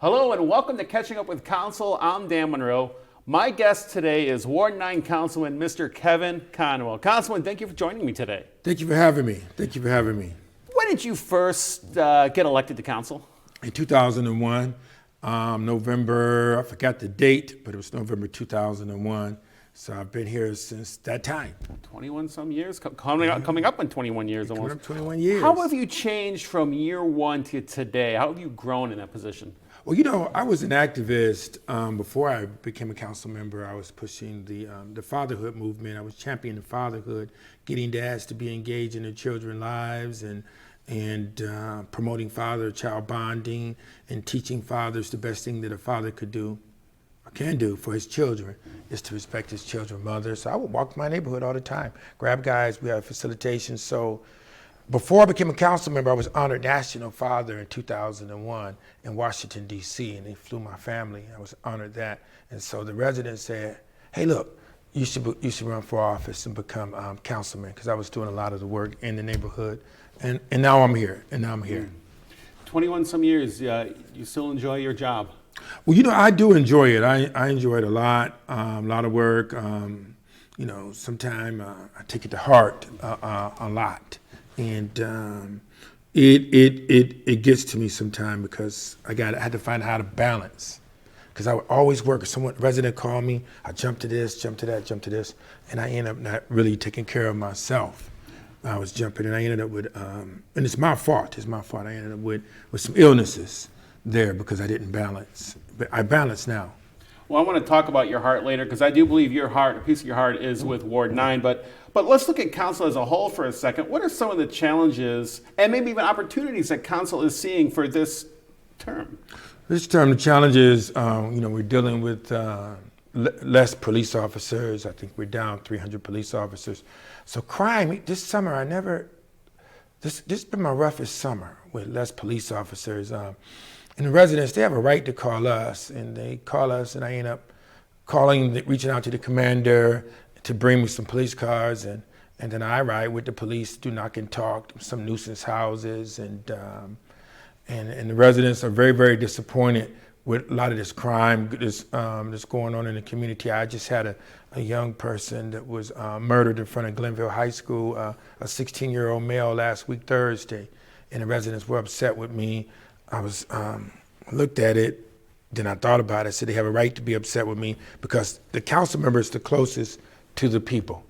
Hello and welcome to Catching Up with Council. I'm Dan Monroe. My guest today is Ward 9 Councilman Mr. Kevin Conwell. Councilman, thank you for joining me today. Thank you for having me. Thank you for having me. When did you first get elected to council? In 2001, November, I forgot the date, but it was November 2001. So I've been here since that time. 21 some years, coming up on 21 years almost. Coming up 21 years. How have you changed from year one to today? How have you grown in that position? Well, you know, I was an activist before I became a council member. I was pushing the fatherhood movement. I was championing fatherhood, getting dads to be engaged in their children's lives, and promoting father-child bonding, and teaching fathers the best thing that a father could do, or can do for his children, is to respect his children's mother. So I would walk my neighborhood all the time, grab guys. We have facilitation. So before I became a council member, I was honored National Father in 2001 in Washington, D.C., and they flew my family. I was honored that. And so the residents said, hey, look, you should run for office and become councilman, because I was doing a lot of the work in the neighborhood. And now I'm here, 21 some years, you still enjoy your job? Well, you know, I do enjoy it. I enjoy it a lot of work. You know, sometimes I take it to heart a lot. And it gets to me sometimes because I had to find out how to balance. Because I would always work. If someone resident called me, I jump to this, jump to that, jump to this, and I end up not really taking care of myself. I was jumping, and I ended up with, and it's my fault. It's my fault. I ended up with some illnesses there because I didn't balance. But I balance now. Well, I want to talk about your heart later, because I do believe your heart, a piece of your heart, is with Ward 9. But let's look at council as a whole for a second. What are some of the challenges and maybe even opportunities that council is seeing for this term? This term, the challenge is, you know, we're dealing with less police officers. I think we're down 300 police officers. So crime, this summer, this has been my roughest summer with less police officers. And the residents, they have a right to call us, and they call us, and I end up reaching out to the commander to bring me some police cars, and then I ride with the police, do knock and talk, some nuisance houses, and the residents are very, very disappointed with a lot of this crime that's going on in the community. I just had a young person that was murdered in front of Glenville High School, a 16-year-old male last week Thursday, and the residents were upset with me. I was looked at it, then I thought about it. I said they have a right to be upset with me because the council member is the closest to the people.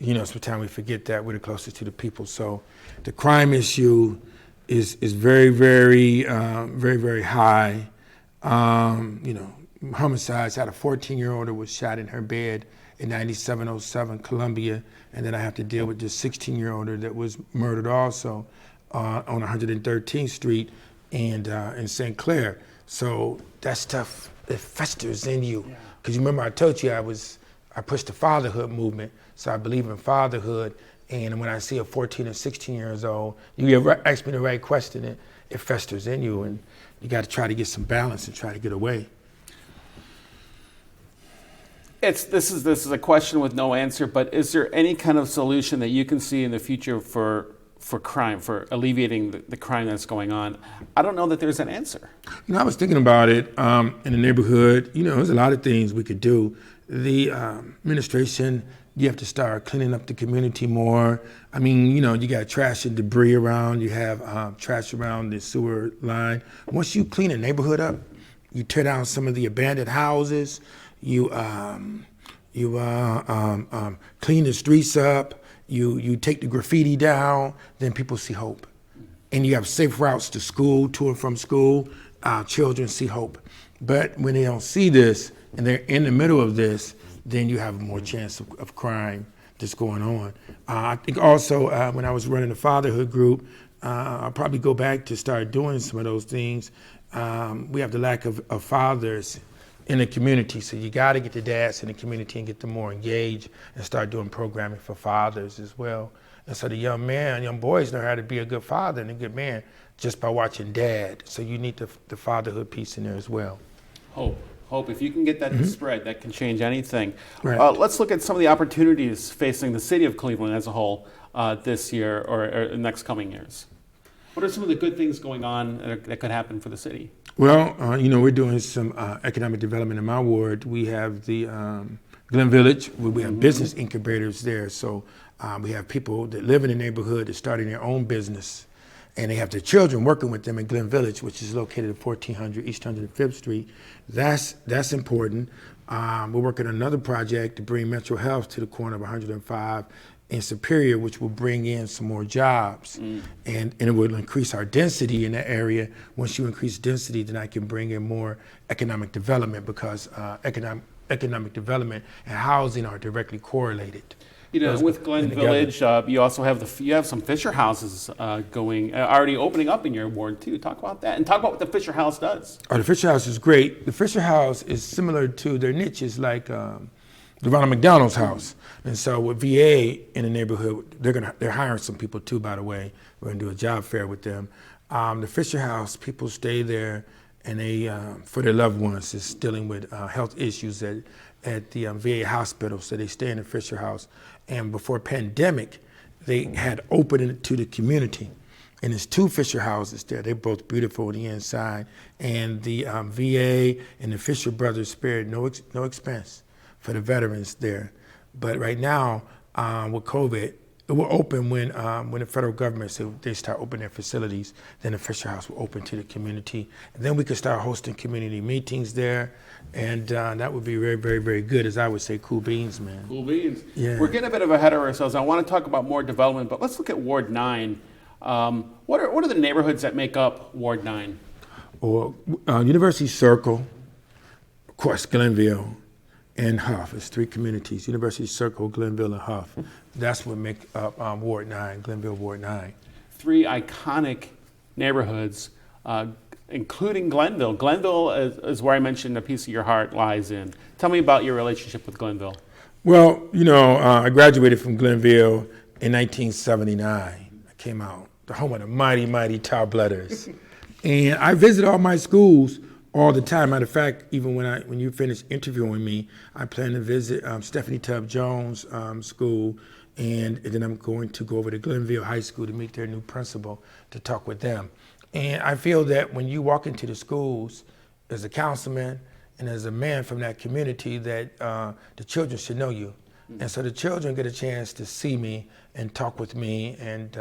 You know, sometimes we forget that we're the closest to the people. So the crime issue is very, very, very, very high. You know, homicides. I had a 14-year-old that was shot in her bed in 9707 Columbia, and then I have to deal with this 16-year-old that was murdered also on 113th Street and in St. Clair. So that stuff, it festers in you. Because you remember I told you I pushed the fatherhood movement, so I believe in fatherhood. And when I see a 14 and 16 years old, you ask me the right question, it festers in you, and you got to try to get some balance and try to get away. This is a question with no answer, but is there any kind of solution that you can see in the future for crime, for alleviating the crime that's going on? I don't know that there's an answer. You know, I was thinking about it in the neighborhood. You know, there's a lot of things we could do. The administration, you have to start cleaning up the community more. I mean, you know, you got trash and debris around. You have trash around the sewer line. Once you clean a neighborhood up, you tear down some of the abandoned houses. You clean the streets up. You take the graffiti down. Then people see hope, and you have safe routes to school, to and from school. Children see hope. But when they don't see this, and they're in the middle of this, then you have more chance of crime. that's going on. I think also when I was running the fatherhood group, I'll probably go back to start doing some of those things. We have the lack of fathers in the community, so you got to get the dads in the community and get them more engaged and start doing programming for fathers as well. And so the young boys know how to be a good father and a good man just by watching dad. So you need the fatherhood piece in there as well. Hope. If you can get that to spread, that can change anything. Right. Let's look at some of the opportunities facing the city of Cleveland as a whole this year or next coming years. What are some of the good things going on that could happen for the city? Well, we're doing some economic development in my ward. We have the Glen Village, where we have business incubators there. So we have people that live in the neighborhood that starting their own business, and they have their children working with them in Glen Village, which is located at 1400 East 105th Street. That's important. We're working on another project to bring Metro Health to the corner of 105 in Superior, which will bring in some more jobs, and it will increase our density in that area. Once you increase density, then I can bring in more economic development, because economic development and housing are directly correlated. With Glen Village, you also have some Fisher houses already opening up in your ward too. Talk about that, and talk about what the Fisher House does. Oh, the Fisher House is great. The Fisher House is similar to their niches, like the Ronald McDonald's house. And so with VA in the neighborhood, they're hiring some people too, by the way. We're gonna do a job fair with them. The Fisher House, people stay there, and they, for their loved ones, is dealing with health issues at the VA hospital, so they stay in the Fisher House. And before pandemic, they had opened it to the community. And there's 2 Fisher houses there. They're both beautiful on the inside. And the VA and the Fisher brothers spared no expense for the veterans there. But right now, with COVID, it will open when the federal government said they start opening their facilities. Then the Fisher House will open to the community, and then we could start hosting community meetings there, and that would be very, very, very good. As I would say, cool beans, man. Cool beans. Yeah. We're getting a bit ahead of ourselves. I want to talk about more development, but let's look at Ward 9. What are the neighborhoods that make up Ward 9? Or University Circle, of course, Glenville, and Huff. It's 3 communities: University Circle, Glenville, and Huff. That's what make up Ward 9, Glenville Ward 9. 3 iconic neighborhoods, including Glenville. Glenville is where I mentioned a piece of your heart lies in. Tell me about your relationship with Glenville. Well, I graduated from Glenville in 1979. I came out, the home of the mighty, mighty Tar Blooders. And I visit all my schools all the time. Matter of fact, even when you finish interviewing me, I plan to visit Stephanie Tubb Jones' school, and then I'm going to go over to Glenville High School to meet their new principal to talk with them. And I feel that when you walk into the schools as a councilman and as a man from that community, that the children should know you. And so the children get a chance to see me and talk with me, and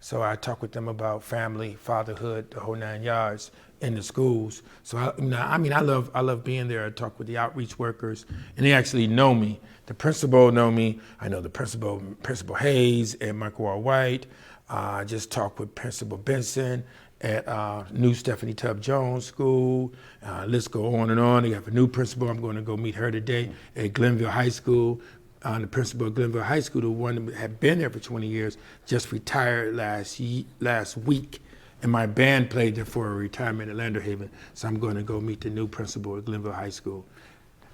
so I talk with them about family, fatherhood, the whole 9 yards in the schools. So I love being there. I talk with the outreach workers, and they actually know me. The principal know me. I know the Principal Hayes and Michael R. White. I just talked with Principal Benson at new Stephanie Tubb Jones School. Let's go on and on. They have a new principal. I'm going to go meet her today at Glenville High School. The principal of Glenville High School, the one that had been there for 20 years, just retired last week. And my band played there for a retirement at Lander Haven. So I'm going to go meet the new principal at Glenville High School.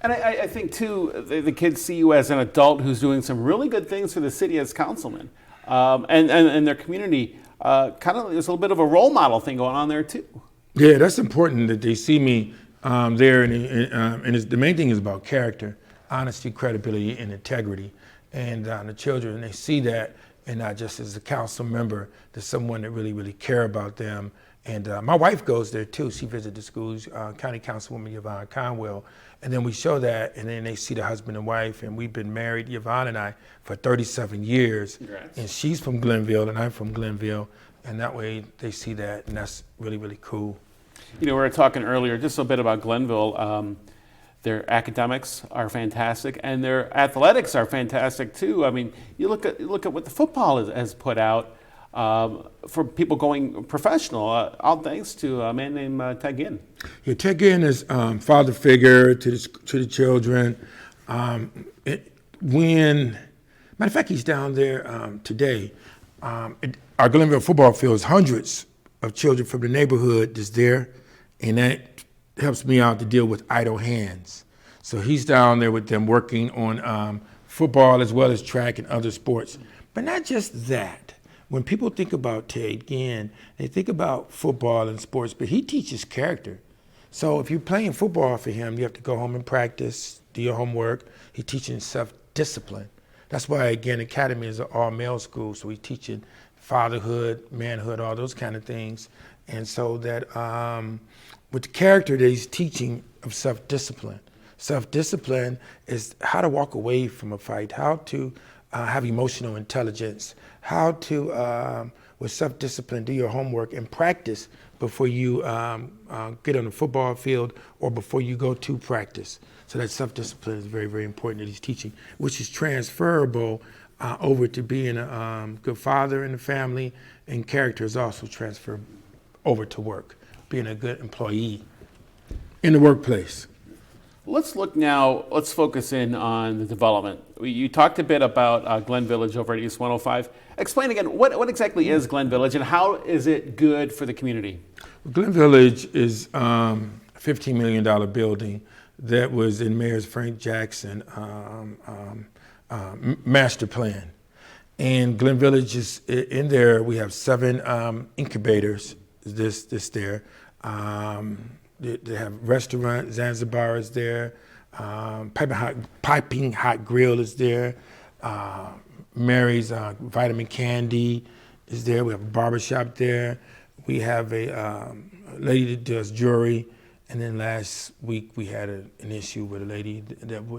And I think, too, the kids see you as an adult who's doing some really good things for the city as councilman. And their community, there's a little bit of a role model thing going on there, too. Yeah, that's important that they see me there. And the main thing is about character, honesty, credibility, and integrity. And the children, they see that, and not just as a council member, there's someone that really, really care about them. And my wife goes there too. She visits the schools, County Councilwoman Yvonne Conwell. And then we show that, and then they see the husband and wife, and we've been married, Yvonne and I, for 37 years. Congrats. And she's from Glenville, and I'm from Glenville. And that way they see that, and that's really, really cool. We were talking earlier just a bit about Glenville. Their academics are fantastic, and their athletics are fantastic too. I mean, you look at what the football has put out for people going professional. All thanks to a man named Ted Ginn. Yeah, Ted Ginn is father figure to the children. When Matter of fact, he's down there today. Our Glenville football field is hundreds of children from the neighborhood that's there, and that helps me out to deal with idle hands. So he's down there with them working on football as well as track and other sports. But not just that. When people think about Ted Ginn, they think about football and sports, but he teaches character. So if you're playing football for him, you have to go home and practice, do your homework. He's teaching self-discipline. That's why, again, Academy is an all-male school, so he's teaching fatherhood, manhood, all those kind of things. And so that with the character that he's teaching of self-discipline. Self-discipline is how to walk away from a fight, how to have emotional intelligence, how to, with self-discipline, do your homework and practice before you get on the football field or before you go to practice. So that self-discipline is very, very important that he's teaching, which is transferable over to being a good father in the family, and character is also transferred over to work, being a good employee in the workplace. Let's look now, let's focus in on the development. You talked a bit about Glen Village over at East 105. Explain again, what exactly is Glen Village and how is it good for the community? Glen Village is a $15 million building that was in Mayor Frank Jackson master plan. And Glen Village is in there. We have 7 incubators. This there. They have restaurant. Zanzibar is there. Piping Hot Grill is there. Mary's Vitamin Candy is there. We have a barbershop there. We have a lady that does jewelry. And then last week we had an issue with a lady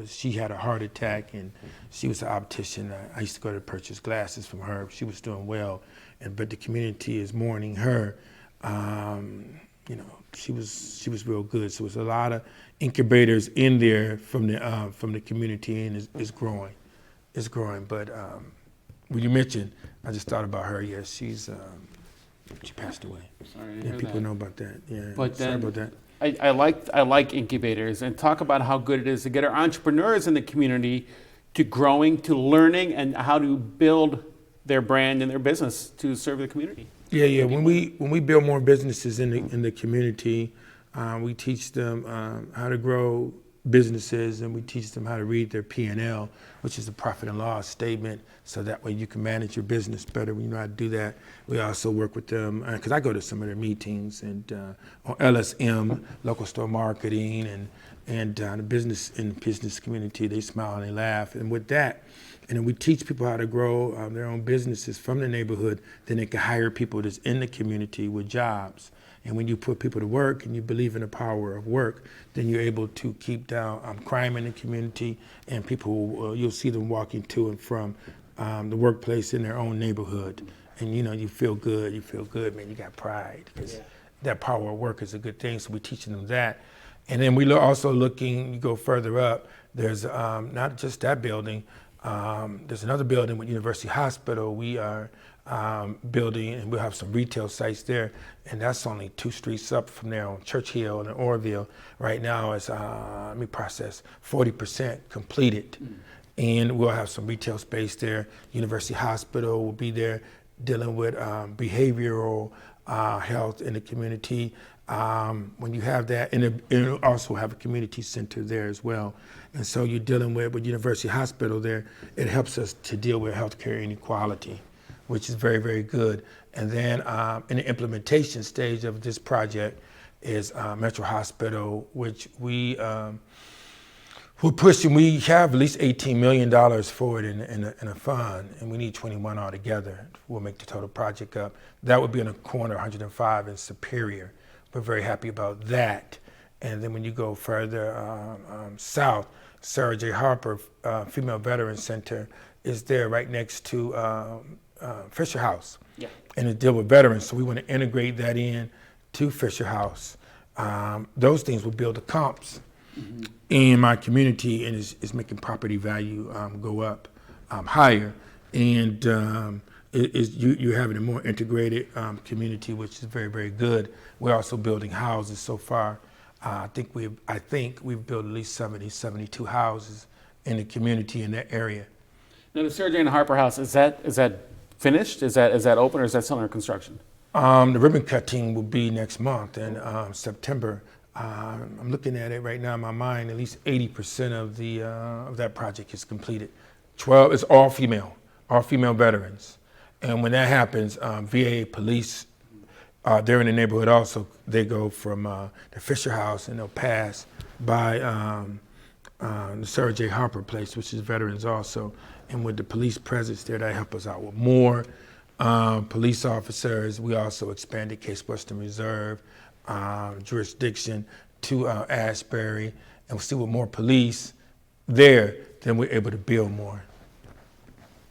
she had a heart attack, and she was an optician. I used to go to purchase glasses from her. She was doing well, but the community is mourning her. She was real good. So there's a lot of incubators in there from the community, and it's growing. It's growing. But when you mentioned, I just thought about her. Yes, she passed away. Sorry to hear people that. Know about that. Yeah, but sorry then, about that. I like incubators, and talk about how good it is to get our entrepreneurs in the community to growing, to learning, and how to build their brand and their business to serve the community. Yeah. When we build more businesses in the community, we teach them how to grow businesses, and we teach them how to read their P&L, which is a profit and loss statement, so that way you can manage your business better when you know how to do that. We also work with them, because I go to some of their meetings, and on LSM, local store marketing, and the business community, they smile and they laugh. And with that, and then we teach people how to grow their own businesses from the neighborhood, then they can hire people that's in the community with jobs. And when you put people to work and you believe in the power of work, then you're able to keep down crime in the community, and people, you'll see them walking to and from the workplace in their own neighborhood. And you feel good, man, you got pride. That power of work is a good thing, so we're teaching them that. And then we're also looking, you go further up, there's not just that building, there's another building with University Hospital. We are building, and we'll have some retail sites there, and that's only 2 streets up from there on Churchill and Orville. Right now it's 40% completed, and we'll have some retail space there. University Hospital will be there dealing with behavioral health in the community. When you have that, and it'll also have a community center there as well. And so you're dealing with University Hospital there, it helps us to deal with healthcare inequality, which is very, very good. And then in the implementation stage of this project is Metro Hospital, which we're pushing. We have at least $18 million for it in a fund, and we need 21 altogether. We'll make the total project up. That would be on the corner 105 in Superior. We're very happy about that. And then when you go further south, Sarah J. Harper Female Veteran Center is there right next to Fisher House. Yeah. And it deals with veterans, so we want to integrate that in to Fisher House. Those things will build the comps in my community, and is making property value go up higher. And you're having a more integrated community, which is very, very good. We're also building houses so far. I think we've built at least 72 houses in the community in that area. Now, the Sarah Jane Harper House, is that finished? Is that open, or is that still under construction? The ribbon cutting will be next month in September. I'm looking at it right now in my mind. At least 80% of that project is completed. 12 is all female veterans, and when that happens, VA police, they're in the neighborhood also. They go from the Fisher House and they'll pass by the Sarah J. Harper place, which is veterans also. And with the police presence there, that help us out with more police officers. We also expanded Case Western Reserve jurisdiction to Ashbury, and we see with more police there, then we're able to build more.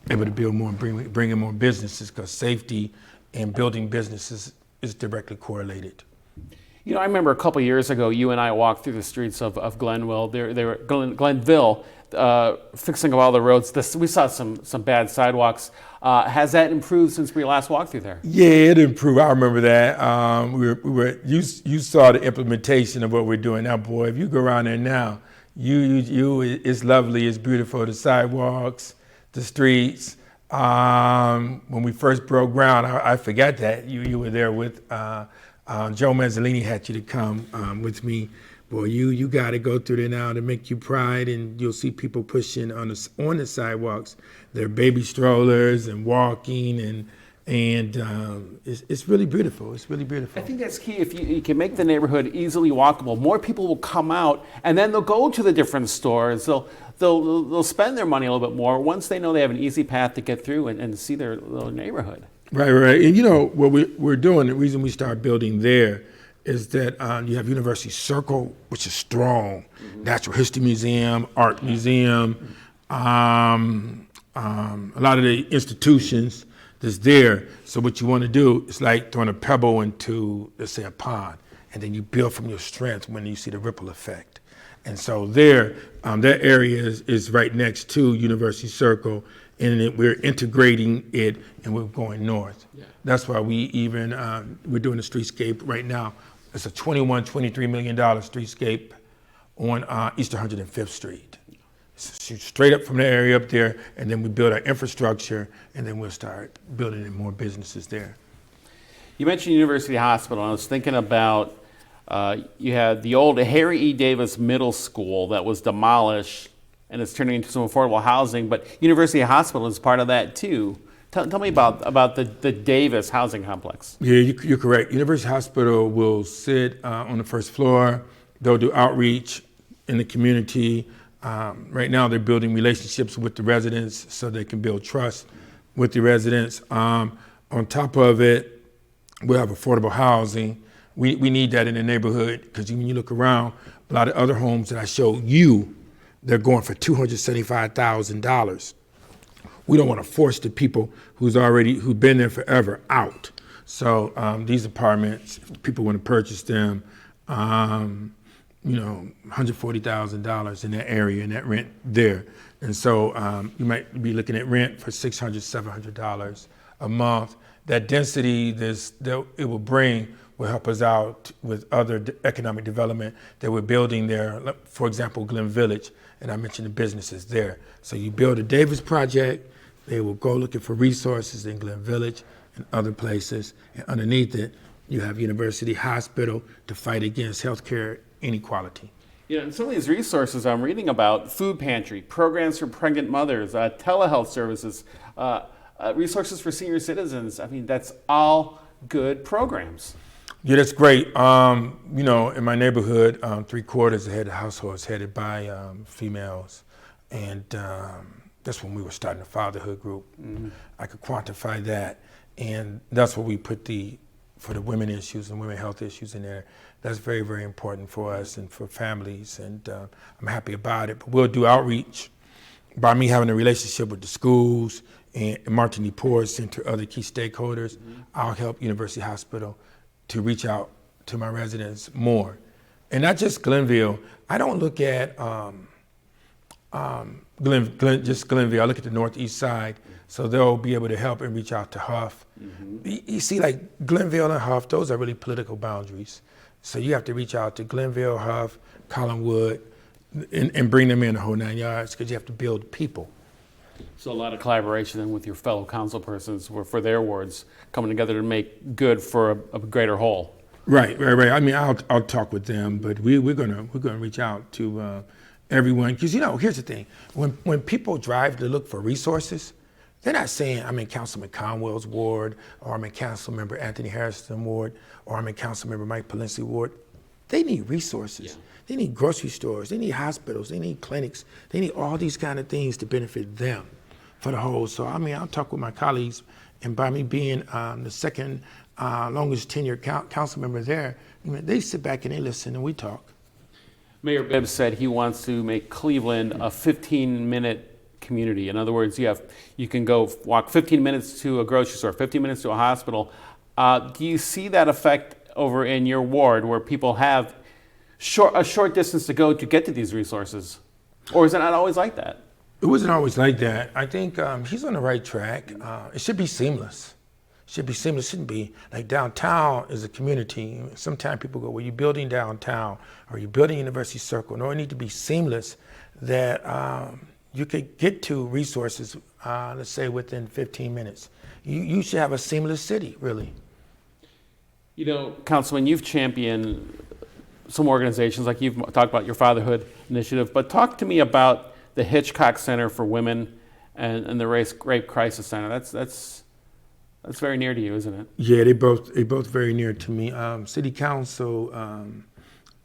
And bring in more businesses, because safety and building businesses is directly correlated. You know, I remember a couple years ago, you and I walked through the streets of Glenville. Glenville, fixing up all the roads. We saw some bad sidewalks. Has that improved since we last walked through there? Yeah, it improved. I remember that. You saw the implementation of what we're doing now, boy. If you go around there now, it's lovely, it's beautiful. The sidewalks, the streets. When we first broke ground, I forgot that you were there with Joe Mazzolini had you to come with me. Boy, you got to go through there now to make you pride, and you'll see people pushing on the sidewalks. Their baby strollers and walking, and it's really beautiful. It's really beautiful. I think that's key. If you can make the neighborhood easily walkable, more people will come out, and then they'll go to the different stores. They'll spend their money a little bit more once they know they have an easy path to get through and see their little neighborhood. Right. And you know what we're doing. The reason we start building there is that you have University Circle, which is strong, Natural History Museum, Art Museum, a lot of the institutions that's there. So what you want to do is like throwing a pebble into, let's say, a pond, and then you build from your strength when you see the ripple effect. And so there, that area is right next to University Circle, and we're integrating it, and we're going north. Yeah. That's why we're doing a streetscape right now. It's a $23 million streetscape on East 105th Street. So straight up from the area up there, and then we build our infrastructure, and then we'll start building in more businesses there. You mentioned University Hospital, and I was thinking about you had the old Harry E. Davis Middle School that was demolished, and it's turning into some affordable housing, but University Hospital is part of that too. Tell me about the Davis housing complex. Yeah, you're correct. University Hospital will sit on the first floor. They'll do outreach in the community. Right now they're building relationships with the residents so they can build trust with the residents. On top of it, we'll have affordable housing. We need that in the neighborhood, because when you look around, a lot of other homes that I showed you, they're going for $275,000. We don't want to force the people who've been there forever out. So these apartments, if people want to purchase them, $140,000 in that area, and that rent there. And so you might be looking at rent for $600, $700 a month. That density that it will bring will help us out with other economic development that we're building there. For example, Glen Village, and I mentioned the businesses there. So you build a Davis project, they will go looking for resources in Glen Village and other places, and underneath it, you have University Hospital to fight against healthcare inequality. Yeah, and some of these resources I'm reading about, food pantry, programs for pregnant mothers, telehealth services, resources for senior citizens. I mean, that's all good programs. Yeah, that's great. In my neighborhood, 3/4 of the head of the household is headed by females, and that's when we were starting a fatherhood group. Mm-hmm. I could quantify that, and that's what we put for the women issues and women health issues in there. That's very, very important for us and for families, and I'm happy about it. But we'll do outreach by me having a relationship with the schools and Martin E. Poor Center, other key stakeholders. Mm-hmm. I'll help University Hospital to reach out to my residents more. And not just Glenville. I don't look at just Glenville. I look at the northeast side, so they'll be able to help and reach out to Huff. Mm-hmm. You see, like Glenville and Huff, those are really political boundaries. So you have to reach out to Glenville, Huff, Collinwood, and bring them in the whole 9 yards, because you have to build people. So a lot of collaboration then with your fellow council persons for their wards coming together to make good for a greater whole. Right. I mean, I'll talk with them, but we're gonna reach out to everyone, because here's the thing: when people drive to look for resources, they're not saying I'm in Councilman Conwell's ward, or I'm in Councilmember Anthony Harrison's ward, or I'm in Councilmember Mike Palenci ward. They need resources. Yeah. They need grocery stores. They need hospitals. They need clinics. They need all these kind of things to benefit them for the whole. So I mean, I'll talk with my colleagues, and by me being the second longest tenured council member there, they sit back and they listen and we talk. Mayor Bibb said he wants to make Cleveland a 15-minute community. In other words, you can go walk 15 minutes to a grocery store, 15 minutes to a hospital. Do you see that effect over in your ward where people have a short distance to go to get to these resources? Or is it not always like that? It wasn't always like that. I think he's on the right track. It should be seamless. It shouldn't be like downtown is a community. Sometimes people go, well, you're building downtown or you're building University Circle. No, it needs to be seamless that you could get to resources, let's say within 15 minutes. You should have a seamless city, really. Councilman, you've championed some organizations, like you've talked about your fatherhood initiative, but talk to me about the Hitchcock Center for Women and the Rape Crisis Center. That's very near to you, isn't it? Yeah, they both very near to me. City Council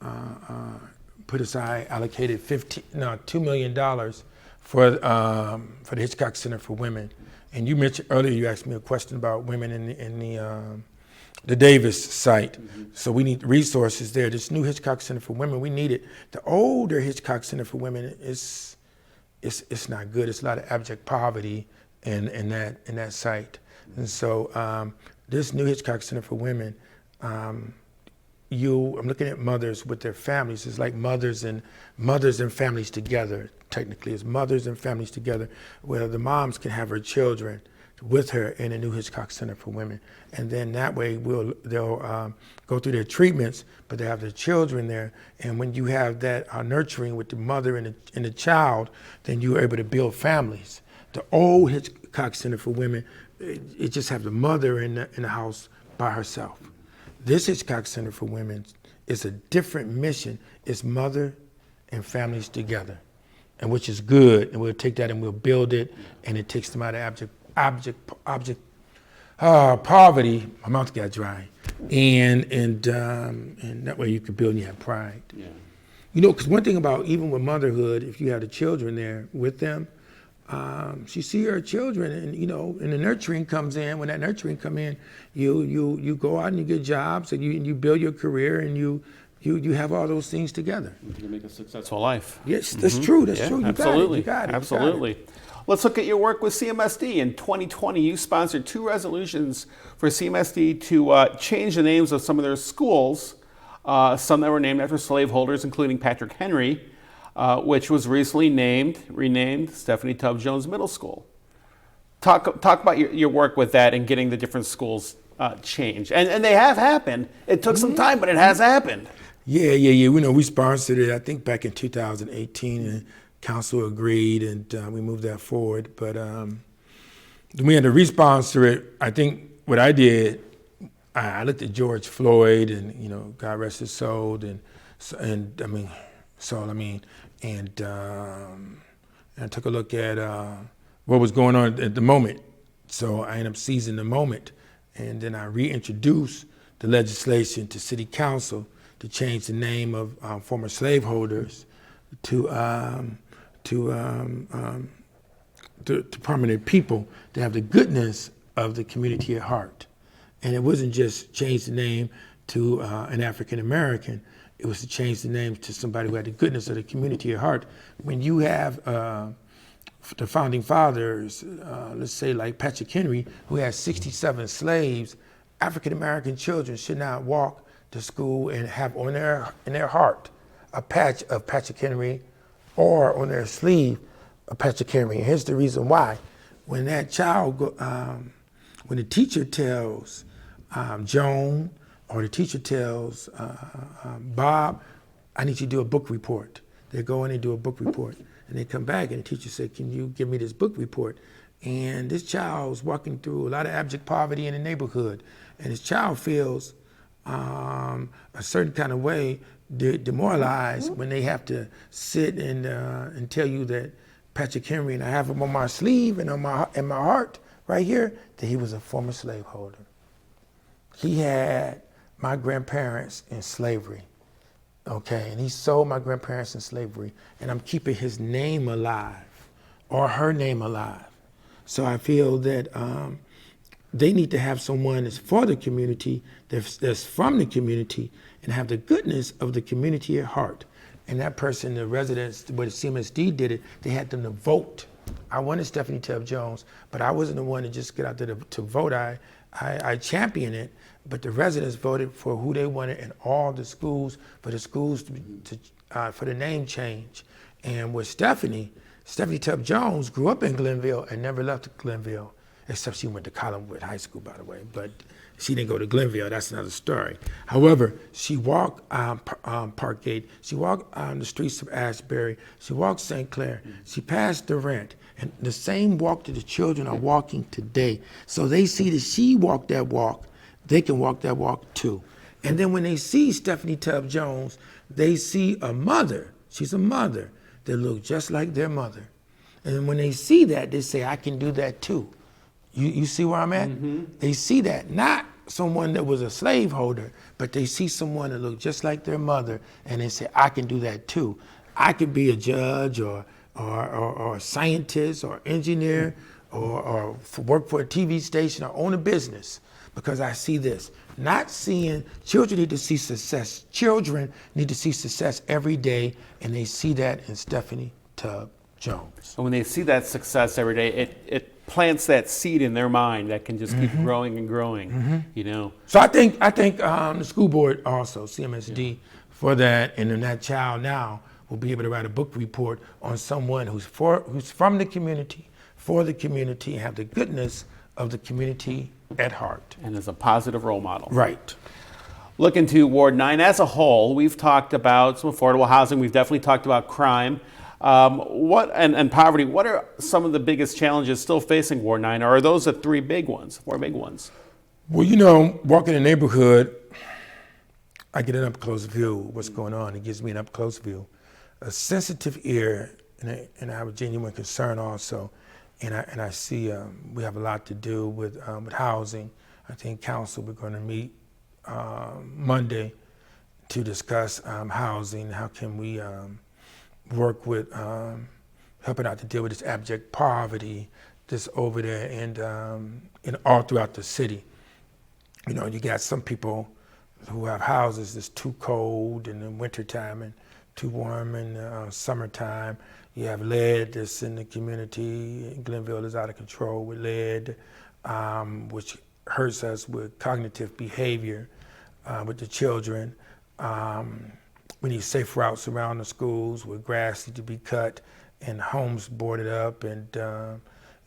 allocated $2 million for the Hitchcock Center for Women. And you mentioned earlier, you asked me a question about women in the Davis site. Mm-hmm. So we need resources there. This new Hitchcock Center for Women, we need it. The older Hitchcock Center for Women it's not good. It's a lot of abject poverty in that site. And so this new Hitchcock Center for Women, I'm looking at mothers with their families. It's like mothers and families together. Technically, it's mothers and families together, where the moms can have her children with her in a new Hitchcock Center for Women, and then that way they'll go through their treatments, but they have their children there. And when you have that nurturing with the mother and the child, then you're able to build families. The old Hitchcock Center for Women, it just have the mother in the house by herself. This Hitchcock Center for Women is a different mission. It's mother and families together, and which is good. And we'll take that and we'll build it, and it takes them out of abject poverty. My mouth got dry, and that way you can build and you have pride. Yeah. Because one thing about even with motherhood, if you have the children there with them, she see her children, and and the nurturing comes in. When that nurturing come in, you go out and you get jobs, and you build your career, and you have all those things together. You make a successful life. Yes, that's true. That's true. Absolutely. You got it. Absolutely. Let's look at your work with CMSD. In 2020, you sponsored 2 resolutions for CMSD to change the names of some of their schools, some that were named after slaveholders, including Patrick Henry, which was recently renamed Stephanie Tubbs Jones Middle School. Talk about your work with that and getting the different schools changed. And they have happened. It took some time, but it has happened. Yeah. We sponsored it, I think, back in 2018, and council agreed, and we moved that forward. But we had to re-sponsor it. I think what I did, I looked at George Floyd, and God rest his soul, and I took a look at what was going on at the moment. So I ended up seizing the moment, and then I reintroduced the legislation to City Council to change the name of former slaveholders to prominent people to have the goodness of the community at heart. And it wasn't just change the name to an African American. It was to change the name to somebody who had the goodness of the community at heart. When you have the founding fathers, let's say like Patrick Henry, who had 67 slaves, African American children should not walk to school and have in their heart a patch of Patrick Henry, or on their sleeve a Patrick Henry. And here's the reason why. When that child, when the teacher tells Joan, or the teacher tells Bob, I need you to do a book report. They go in and do a book report. and they come back and the teacher said, can you give me this book report? And this child was walking through a lot of abject poverty in the neighborhood, and this child feels a certain kind of way, demoralized when they have to sit and tell you that Patrick Henry, and I have him on my sleeve and on my heart right here, that he was a former slaveholder. He had my grandparents in slavery, okay, and he sold my grandparents in slavery, and I'm keeping his name alive or her name alive. So I feel that they need to have someone that's for the community, that's from the community, and have the goodness of the community at heart. And that person, the residents, where the CMSD did it, they had them to vote. I wanted Stephanie Tubb Jones, but I wasn't the one to just get out there to vote. I championed it, but the residents voted for who they wanted in all the schools, for the schools for the name change. And with Stephanie Tubb Jones grew up in Glenville and never left Glenville, except she went to Collinwood High School, by the way, but she didn't go to Glenville. That's another story. However, she walked Parkgate. She walked the streets of Ashbury. She walked St. Clair. She passed Durant. And the same walk that the children are walking today. So they see that she walked that walk, they can walk that walk too. And then when they see Stephanie Tubb Jones, they see a mother. She's a mother that looks just like their mother. And when they see that, they say, I can do that too. You see where I'm at? Mm-hmm. They see that, not someone that was a slaveholder, but they see someone that looked just like their mother, and they say, I can do that too. I could be a judge or a scientist or engineer or work for a TV station or own a business because I see this. Not seeing, children need to see success. Children need to see success every day, and they see that in Stephanie Tubb Jones. And when they see that success every day, it plants that seed in their mind that can just keep growing and growing, you know. So I think the school board also, CMSD, for that, and then that child now will be able to write a book report on someone who's from the community, for the community, and have the goodness of the community at heart. And as a positive role model. Right. Looking to Ward 9 as a whole, we've talked about some affordable housing. We've definitely talked about crime. And poverty. What are some of the biggest challenges still facing Ward 9? Or are those the four big ones? Well, you know, walking the neighborhood, I get an up-close view of what's going on. It gives me an up-close view. A sensitive ear, and I have a genuine concern also. And I see we have a lot to do with housing. I think council, we're going to meet Monday to discuss housing. How can we work with helping out to deal with this abject poverty that's over there and all throughout the city. You know, you got some people who have houses that's too cold in the wintertime and too warm in the summertime. You have lead that's in the community. Glenville is out of control with lead, which hurts us with cognitive behavior with the children. We need safe routes around the schools where grass needs to be cut and homes boarded up, and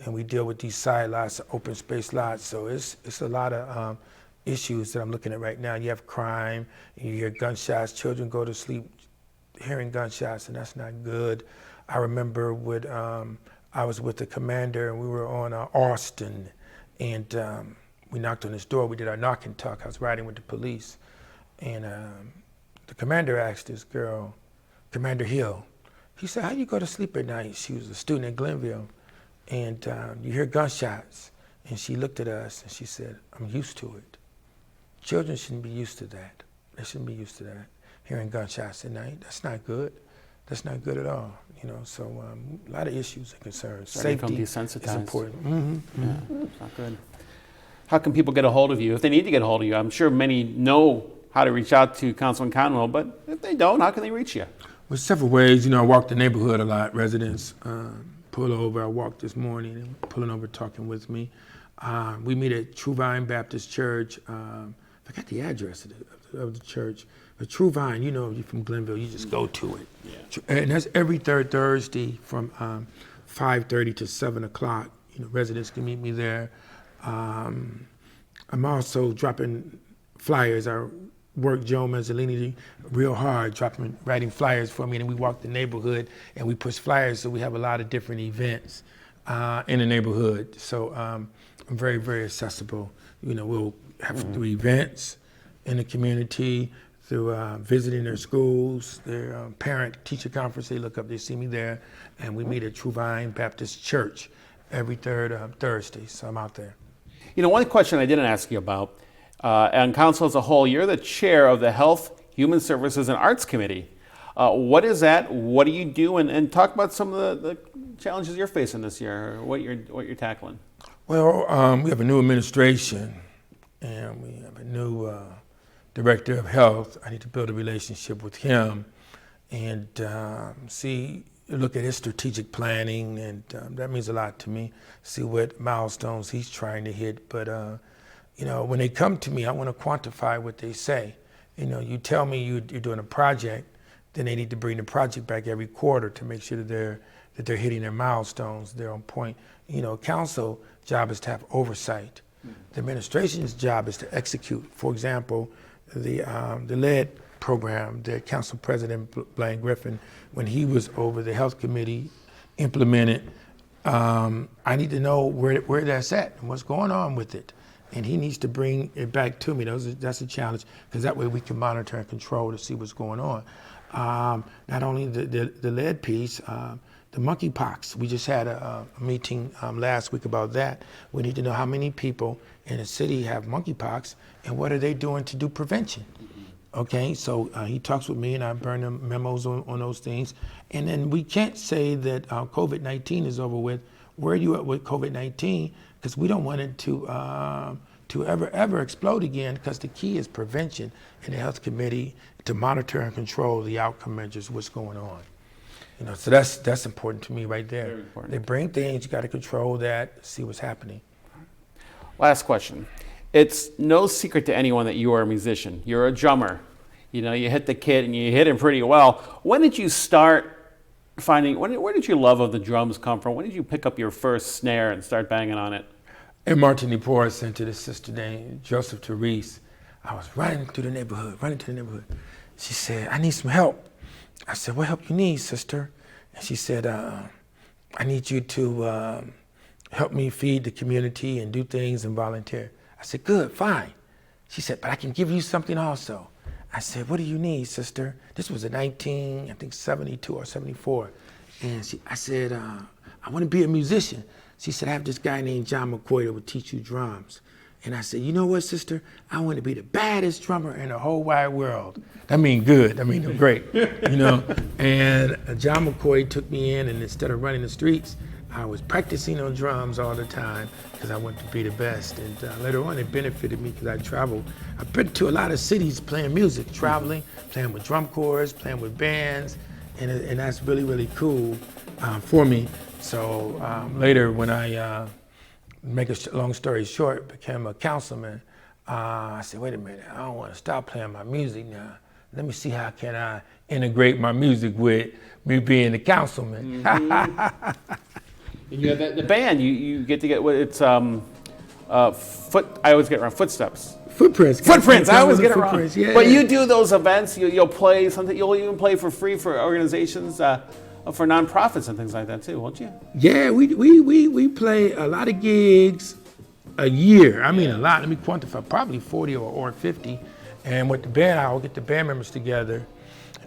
we deal with these side lots, open space lots. So it's a lot of issues that I'm looking at right now. You have crime, you hear gunshots, children go to sleep hearing gunshots, and that's not good. I remember I was with the commander, and we were on Austin, and we knocked on his door. We did our knock and talk. I was riding with the police, and the commander asked this girl, Commander Hill, he said, how do you go to sleep at night? She was a student at Glenville, and you hear gunshots. And she looked at us and she said, I'm used to it. Children shouldn't be used to that. They shouldn't be used to that. Hearing gunshots at night, that's not good. That's not good at all. You know, so a lot of issues and concerns. Safety is important. Mm-hmm. Yeah, it's not good. How can people get a hold of you if they need to get a hold of you? I'm sure many know how to reach out to Councilman Conwell, but if they don't, how can they reach you? Well, several ways. You know, I walk the neighborhood a lot. Residents pull over. I walked this morning and pulling over, talking with me. We meet at True Vine Baptist Church. I forgot the address of the church. But True Vine, you know, if you're from Glenville, you just go to it. Yeah. And that's every third Thursday from 5:30 to 7 o'clock. You know, residents can meet me there. I'm also dropping flyers. I worked Joe Mazzolini real hard, writing flyers for me, and we walked the neighborhood and we push flyers. So we have a lot of different events in the neighborhood. So I'm very, very accessible. We'll have through events in the community, through visiting their schools, their parent-teacher conference. They look up, they see me there, and we meet at True Vine Baptist Church every third Thursday. So I'm out there. One question I didn't ask you about, on council as a whole, you're the chair of the Health, Human Services, and Arts Committee. What is that? What do you do? And talk about some of the challenges you're facing this year, or what you're tackling. Well, we have a new administration, and we have a new director of health. I need to build a relationship with him and look at his strategic planning, and that means a lot to me. See what milestones he's trying to hit. But when they come to me, I want to quantify what they say. You tell me you're doing a project, then they need to bring the project back every quarter to make sure that they're hitting their milestones, they're on point. Council job is to have oversight. The administration's job is to execute. For example, the lead program that Council President Blaine Griffin, when he was over the health committee, implemented. I need to know where that's at and what's going on with it. And he needs to bring it back to me. That's a challenge, because that way we can monitor and control to see what's going on. Not only the lead piece, the monkeypox. We just had a meeting last week about that. We need to know how many people in the city have monkeypox and what are they doing to do prevention. Okay, so he talks with me and I burn him memos on those things. And then we can't say that COVID-19 is over with. Where are you at with COVID-19? Because we don't want it to ever explode again, because the key is prevention in the health committee to monitor and control the outcome measures, what's going on. So that's important to me right there. Very important. They bring things, you got to control that, see what's happening. Last question. It's no secret to anyone that you are a musician. You're a drummer. You hit the kit and you hit him pretty well. When did you start finding, where did your love of the drums come from? When did you pick up your first snare and start banging on it? In Martinique, sent to this sister named Joseph Therese. I was running to the neighborhood. She said, I need some help. I said, what help you need, sister? And she said, I need you to help me feed the community and do things and volunteer. I said, good, fine. She said, but I can give you something also. I said, what do you need, sister? This was in 1972 or 74. And I said, I want to be a musician. She said, I have this guy named John McCoy that would teach you drums. And I said, you know what, sister? I want to be the baddest drummer in the whole wide world. That mean good. I mean great, And John McCoy took me in, and instead of running the streets, I was practicing on drums all the time because I wanted to be the best. And later on, it benefited me because I traveled. I've been to a lot of cities playing music, traveling, playing with drum corps, playing with bands, and that's really, really cool for me. So later, when I make a long story short, became a councilman, I said, wait a minute, I don't want to stop playing my music now. Let me see how can I integrate my music with me being the councilman. Mm-hmm. And you have the band, you get to get what it's I always get around Footsteps. Footprints. I always get it wrong. Yeah. But you do those events, you'll play something, you'll even play for free for organizations, for nonprofits and things like that too, won't you? Yeah, we play a lot of gigs a year. I mean a lot, let me quantify, probably 40 or 50. And with the band, I'll get the band members together.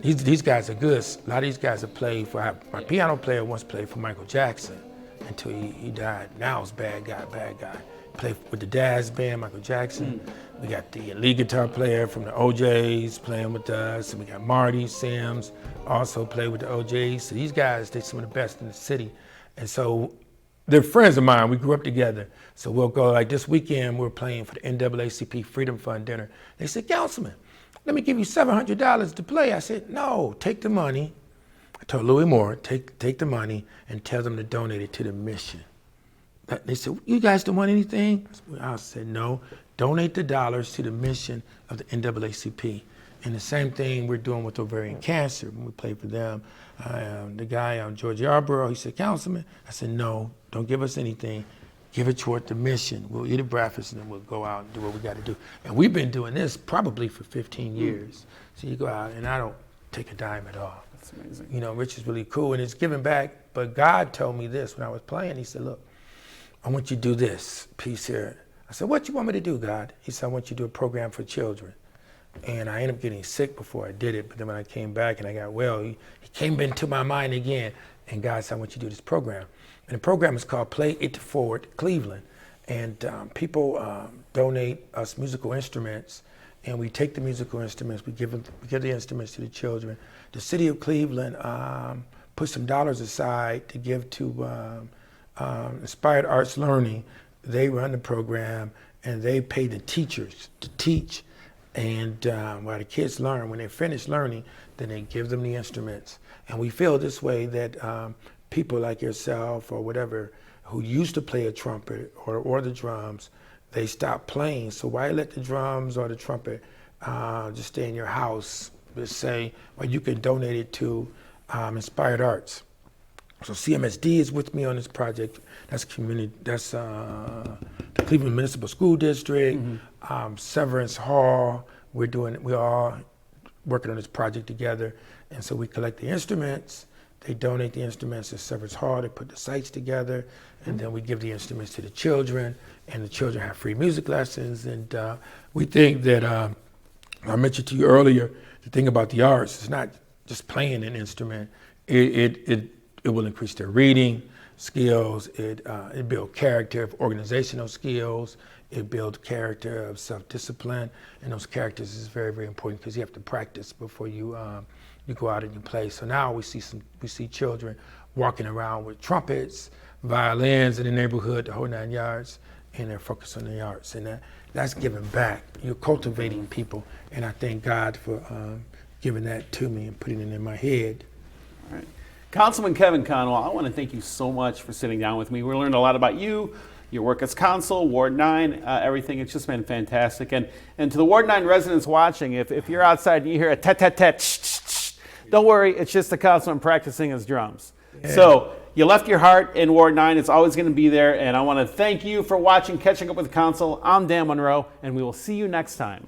These guys are good. A lot of these guys have played for, my piano player once played for Michael Jackson until he died. Now it's bad guy. Played with the Daz band, Michael Jackson. We got the lead guitar player from the OJs playing with us. And we got Marty Sims, also played with the OJs. So these guys, they're some of the best in the city. And so they're friends of mine. We grew up together. So we'll go, like this weekend, we're playing for the NAACP Freedom Fund dinner. They said, Councilman, let me give you $700 to play. I said, no, take the money. I told Louis Moore, take the money and tell them to donate it to the mission. They said, you guys don't want anything? I said, no, donate the dollars to the mission of the NAACP. And the same thing we're doing with ovarian cancer when we play for them. The guy, George Yarborough, he said, Councilman, I said, no, don't give us anything. give it toward the mission. We'll eat a breakfast and then we'll go out and do what we got to do. And we've been doing this probably for 15 years. So you go out and I don't take a dime at all. That's amazing. You know, Rich is really cool and it's giving back. But God told me this when I was playing. He said, look, I want you to do this piece here. I said, what you want me to do, God? He said, I want you to do a program for children. And I ended up getting sick before I did it. But then when I came back and I got well, he came into my mind again. And God said, I want you to do this program. And the program is called Play It Forward Cleveland. And people donate us musical instruments. And we take the musical instruments, we give the instruments to the children. The city of Cleveland put some dollars aside to give to Inspired Arts Learning. They run the program and they pay the teachers to teach. And while the kids learn, when they finish learning, then they give them the instruments. And we feel this way that people like yourself or whatever who used to play a trumpet or the drums, they stop playing. So why let the drums or the trumpet just stay in your house? Just say, well, you can donate it to Inspired Arts. So CMSD is with me on this project. That's community. That's the Cleveland Municipal School District, Severance Hall. We're all working on this project together. And so we collect the instruments. They donate the instruments to Severance Hall. They put the sites together, and then we give the instruments to the children. And the children have free music lessons. And we think that I mentioned to you earlier the thing about the arts. It's not just playing an instrument. It will increase their reading skills. It builds character of organizational skills. It builds character of self-discipline. And those characters is very, very important because you have to practice before you go out and you play. So now we see children walking around with trumpets, violins in the neighborhood, the whole 9 yards, and they're focused on the arts. And that's giving back. You're cultivating people. And I thank God for giving that to me and putting it in my head. All right. Councilman Kevin Conwell, I want to thank you so much for sitting down with me. We learned a lot about you, your work as council, Ward 9, everything. It's just been fantastic. And to the Ward 9 residents watching, if you're outside and you hear a tat-tat-tat, shh, don't worry, it's just the councilman practicing his drums. Yeah. So you left your heart in Ward 9. It's always going to be there. And I want to thank you for watching Catching Up with Council. I'm Dan Monroe, and we will see you next time.